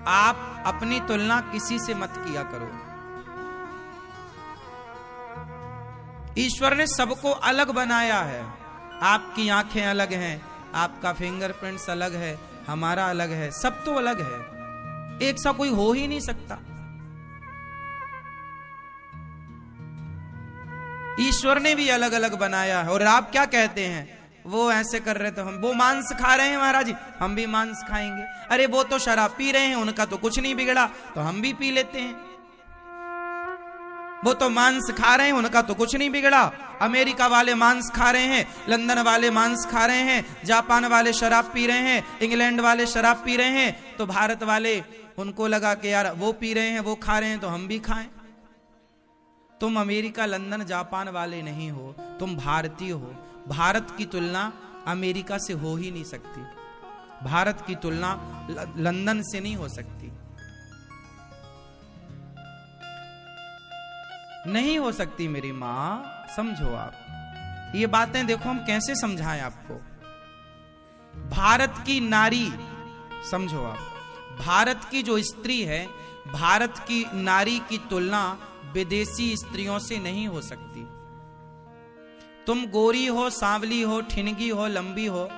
आप अपनी तुलना किसी से मत किया करो। ईश्वर ने सबको अलग बनाया है। आपकी आंखें अलग हैं, आपका फिंगरप्रिंट्स अलग है, हमारा अलग है, सब तो अलग है, एक सा कोई हो ही नहीं सकता। ईश्वर ने भी अलग अलग बनाया है। और आप क्या कहते हैं, वो ऐसे कर रहे तो हम, वो मांस खा रहे हैं महाराज जी, हम भी मांस खाएंगे। अरे वो तो शराब पी रहे हैं, उनका तो कुछ नहीं बिगड़ा, तो हम भी पी लेते हैं। वो तो मांस खा रहे हैं, उनका तो कुछ नहीं बिगड़ा। अमेरिका वाले मांस खा रहे हैं, लंदन वाले मांस खा रहे हैं, जापान वाले शराब पी रहे हैं, इंग्लैंड वाले शराब पी रहे हैं, तो भारत वाले उनको लगा कि यार वो पी रहे हैं, वो खा रहे हैं, तो हम भी खाएं। तुम अमेरिका, लंदन, जापान वाले नहीं हो, तुम भारतीय हो। भारत की तुलना अमेरिका से हो ही नहीं सकती, भारत की तुलना लंदन से नहीं हो सकती, नहीं हो सकती मेरी मां। समझो आप ये बातें, देखो हम कैसे समझाएं आपको। भारत की नारी, समझो आप, भारत की जो स्त्री है, भारत की नारी की तुलना विदेशी स्त्रियों से नहीं हो सकती। तुम गोरी हो, सांवली हो, ठिनगी हो, लंबी हो,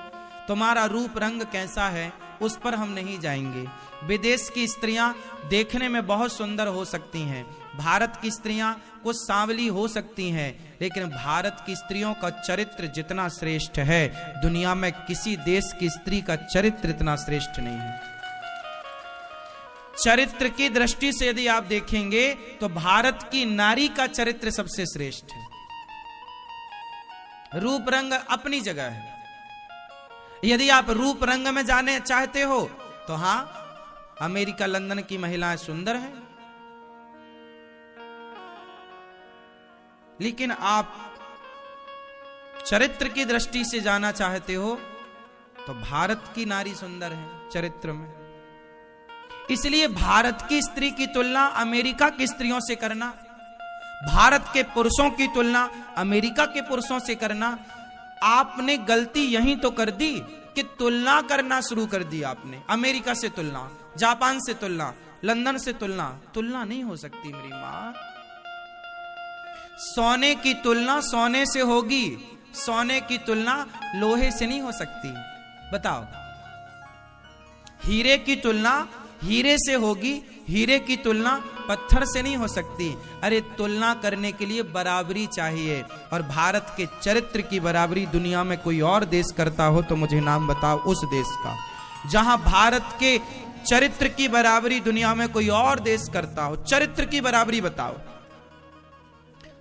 तुम्हारा रूप रंग कैसा है उस पर हम नहीं जाएंगे। विदेश की स्त्रियां देखने में बहुत सुंदर हो सकती हैं, भारत की स्त्रियां कुछ सांवली हो सकती हैं, लेकिन भारत की स्त्रियों का चरित्र जितना श्रेष्ठ है, दुनिया में किसी देश की स्त्री का चरित्र इतना श्रेष्ठ नहीं है। चरित्र की दृष्टि से यदि आप देखेंगे तो भारत की नारी का चरित्र सबसे श्रेष्ठ है। रूप रंग अपनी जगह है। यदि आप रूप रंग में जाने चाहते हो तो हां, अमेरिका, लंदन की महिलाएं सुंदर हैं, लेकिन आप चरित्र की दृष्टि से जाना चाहते हो तो भारत की नारी सुंदर है चरित्र में। इसलिए भारत की स्त्री की तुलना अमेरिका की स्त्रियों से करना, भारत के पुरुषों की तुलना अमेरिका के पुरुषों से करना, आपने गलती यहीं तो कर दी कि तुलना करना शुरू कर दी आपने। अमेरिका से तुलना, जापान से तुलना, लंदन से तुलना, तुलना नहीं हो सकती मेरी मां। सोने की तुलना सोने से होगी, सोने की तुलना लोहे से नहीं हो सकती। बताओ, हीरे की तुलना हीरे से होगी, हीरे की तुलना पत्थर से नहीं हो सकती। अरे तुलना करने के लिए बराबरी चाहिए, और भारत के चरित्र की बराबरी दुनिया में कोई और देश करता हो तो मुझे नाम बताओ उस देश का। जहां भारत के चरित्र की बराबरी दुनिया में कोई और देश करता हो, चरित्र की बराबरी बताओ।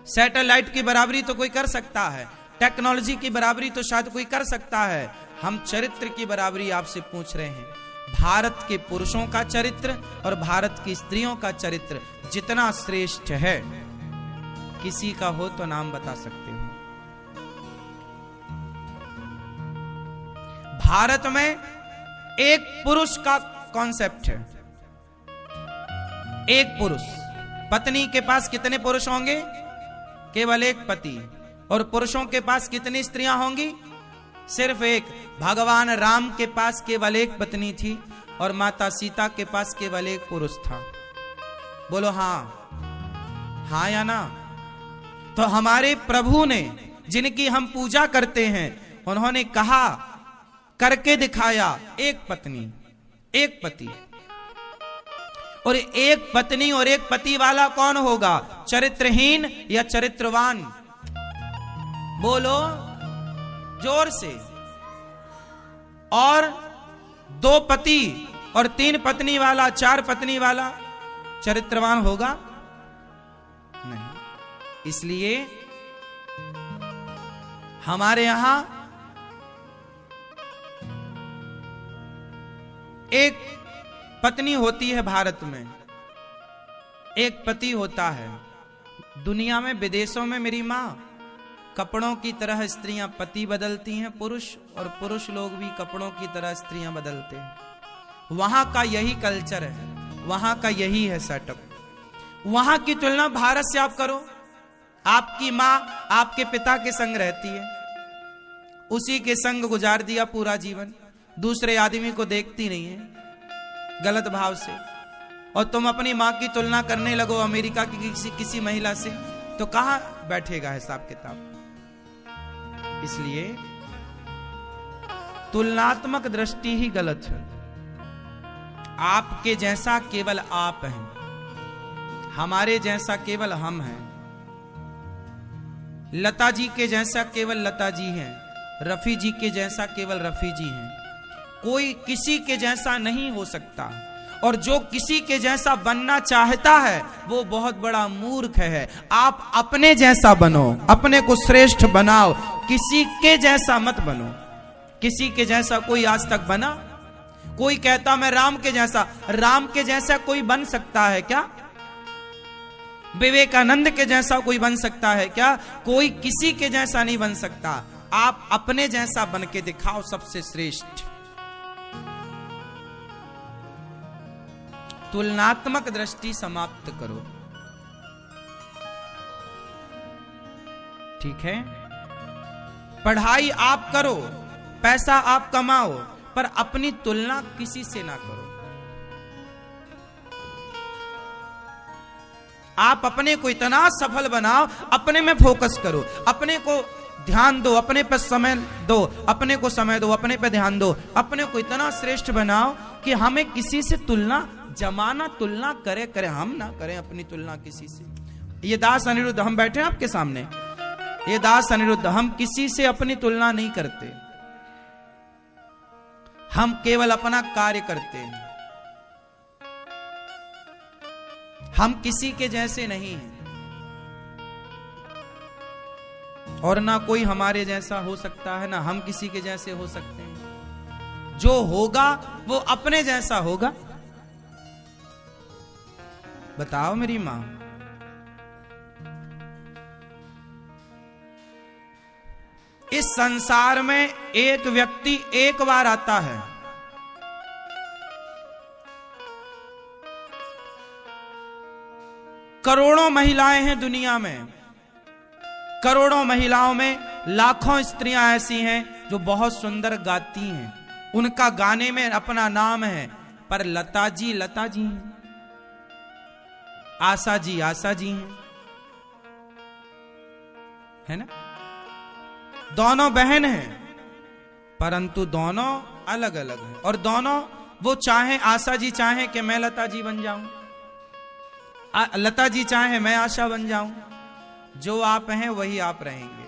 सैटेलाइट की बराबरी तो कोई कर सकता है, टेक्नोलॉजी की बराबरी तो शायद कोई कर सकता है, हम चरित्र की बराबरी आपसे पूछ रहे हैं। भारत के पुरुषों का चरित्र और भारत की स्त्रियों का चरित्र जितना श्रेष्ठ है, किसी का हो तो नाम बता सकते हो। भारत में एक पुरुष का कॉन्सेप्ट है, एक पुरुष। पत्नी के पास कितने पुरुष होंगे? केवल एक पति। और पुरुषों के पास कितनी स्त्रियां होंगी? सिर्फ एक। भगवान राम के पास केवल एक पत्नी थी और माता सीता के पास केवल एक पुरुष था। बोलो हाँ, हाँ या ना? तो हमारे प्रभु ने, जिनकी हम पूजा करते हैं, उन्होंने कहा, करके दिखाया, एक पत्नी, एक पति। और एक पत्नी और एक पति वाला कौन होगा? चरित्रहीन या चरित्रवान? बोलो जोर से। और दो पति और तीन पत्नी वाला, चार पत्नी वाला चरित्रवान होगा? नहीं। इसलिए हमारे यहां एक पत्नी होती है, भारत में एक पति होता है। दुनिया में, विदेशों में मेरी मां, कपड़ों की तरह स्त्रियां पति बदलती हैं पुरुष, और पुरुष लोग भी कपड़ों की तरह स्त्रियां बदलते हैं। वहां का यही कल्चर है, वहां का यही है सेटअप। वहां की तुलना भारत से आप करो। आपकी मां आपके पिता के संग रहती है, उसी के संग गुजार दिया पूरा जीवन, दूसरे आदमी को देखती नहीं है गलत भाव से। और तुम अपनी मां की तुलना करने लगो अमेरिका की किसी महिला से, तो कहां बैठेगा हिसाब किताब। इसलिए तुलनात्मक दृष्टि ही गलत है। आपके जैसा केवल आप हैं, हमारे जैसा केवल हम हैं, लता जी के जैसा केवल लता जी हैं, रफी जी के जैसा केवल रफी जी हैं। कोई किसी के जैसा नहीं हो सकता, और जो किसी के जैसा बनना चाहता है वो बहुत बड़ा मूर्ख है। आप अपने जैसा बनो, अपने को श्रेष्ठ बनाओ, किसी के जैसा मत बनो। किसी के जैसा कोई आज तक बना? कोई कहता मैं राम के जैसा, राम के जैसा कोई बन सकता है क्या? विवेकानंद के जैसा कोई बन सकता है क्या? कोई किसी के जैसा नहीं बन सकता। आप अपने जैसा बन के दिखाओ, सबसे श्रेष्ठ। तुलनात्मक दृष्टि समाप्त करो, ठीक है? पढ़ाई आप करो, पैसा आप कमाओ, पर अपनी तुलना किसी से ना करो। आप अपने को इतना सफल बनाओ, अपने में फोकस करो, अपने को ध्यान दो, अपने पर समय दो, अपने को समय दो, अपने पर ध्यान दो, अपने को इतना श्रेष्ठ बनाओ कि हमें किसी से तुलना, जमाना तुलना करे, हम ना करें अपनी तुलना किसी से। ये दास अनिरुद्ध, हम बैठे हैं आपके सामने, ये दास अनिरुद्ध, हम किसी से अपनी तुलना नहीं करते, हम केवल अपना कार्य करते हैं। हम किसी के जैसे नहीं हैं, और ना कोई हमारे जैसा हो सकता है, ना हम किसी के जैसे हो सकते हैं। जो होगा वो अपने जैसा होगा। बताओ मेरी मां, इस संसार में एक व्यक्ति एक बार आता है, करोड़ों महिलाएं हैं दुनिया में, करोड़ों महिलाओं में लाखों स्त्रियां ऐसी हैं जो बहुत सुंदर गाती हैं, उनका गाने में अपना नाम है, पर लता जी हैं, आशा जी हैं, है ना? दोनों बहन हैं, परंतु दोनों अलग अलग हैं, और दोनों, वो चाहे आशा जी चाहे कि मैं लता जी बन जाऊं, लता जी चाहे मैं आशा बन जाऊं, जो आप हैं वही आप रहेंगे।